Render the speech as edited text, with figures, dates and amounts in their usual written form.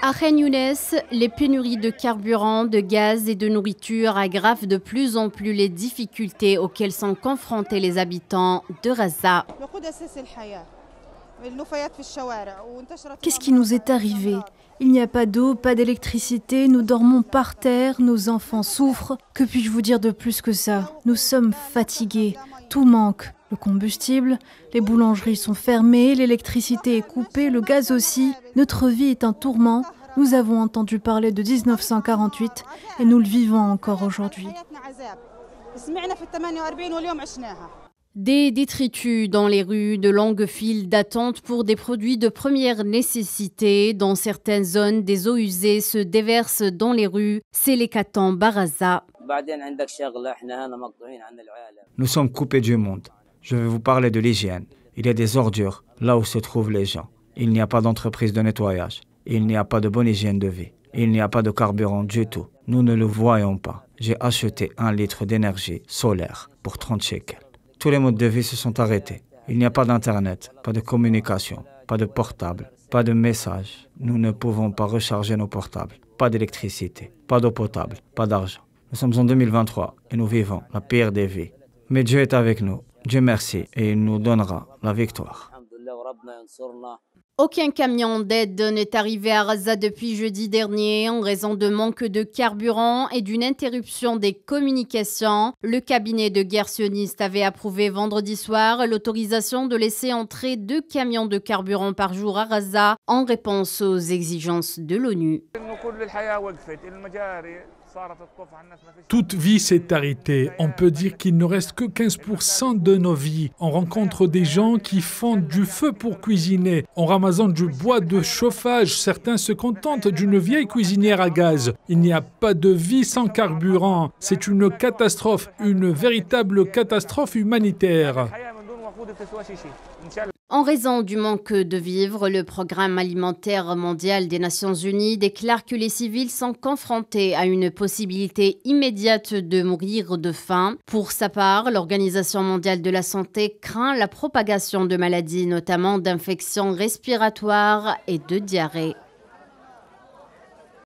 À Khan Younes, les pénuries de carburant, de gaz et de nourriture aggravent de plus en plus les difficultés auxquelles sont confrontés les habitants de Gaza. Qu'est-ce qui nous est arrivé? Il n'y a pas d'eau, pas d'électricité, nous dormons par terre, nos enfants souffrent. Que puis-je vous dire de plus que ça? Nous sommes fatigués, tout manque. Le combustible, les boulangeries sont fermées, l'électricité est coupée, le gaz aussi. Notre vie est un tourment. Nous avons entendu parler de 1948 et nous le vivons encore aujourd'hui. Des détritus dans les rues, de longues files d'attente pour des produits de première nécessité. Dans certaines zones, des eaux usées se déversent dans les rues. C'est l'hécatombe à Gaza. Nous sommes coupés du monde. Je vais vous parler de l'hygiène. Il y a des ordures là où se trouvent les gens. Il n'y a pas d'entreprise de nettoyage. Il n'y a pas de bonne hygiène de vie. Il n'y a pas de carburant du tout. Nous ne le voyons pas. J'ai acheté 1 litre d'énergie solaire pour 30 shekels. Tous les modes de vie se sont arrêtés. Il n'y a pas d'internet, pas de communication, pas de portable, pas de messages. Nous ne pouvons pas recharger nos portables. Pas d'électricité, pas d'eau potable, pas d'argent. Nous sommes en 2023 et nous vivons la pire des vies. Mais Dieu est avec nous. Dieu merci et il nous donnera la victoire. Aucun camion d'aide n'est arrivé à Gaza depuis jeudi dernier en raison de manque de carburant et d'une interruption des communications. Le cabinet de guerre sioniste avait approuvé vendredi soir l'autorisation de laisser entrer 2 camions de carburant par jour à Gaza en réponse aux exigences de l'ONU. Toute vie s'est arrêtée. On peut dire qu'il ne reste que 15% de nos vies. On rencontre des gens qui font du feu pour cuisiner. En ramassant du bois de chauffage, certains se contentent d'une vieille cuisinière à gaz. Il n'y a pas de vie sans carburant. C'est une catastrophe, une véritable catastrophe humanitaire. En raison du manque de vivres, le Programme alimentaire mondial des Nations Unies déclare que les civils sont confrontés à une possibilité immédiate de mourir de faim. Pour sa part, l'Organisation mondiale de la santé craint la propagation de maladies, notamment d'infections respiratoires et de diarrhée.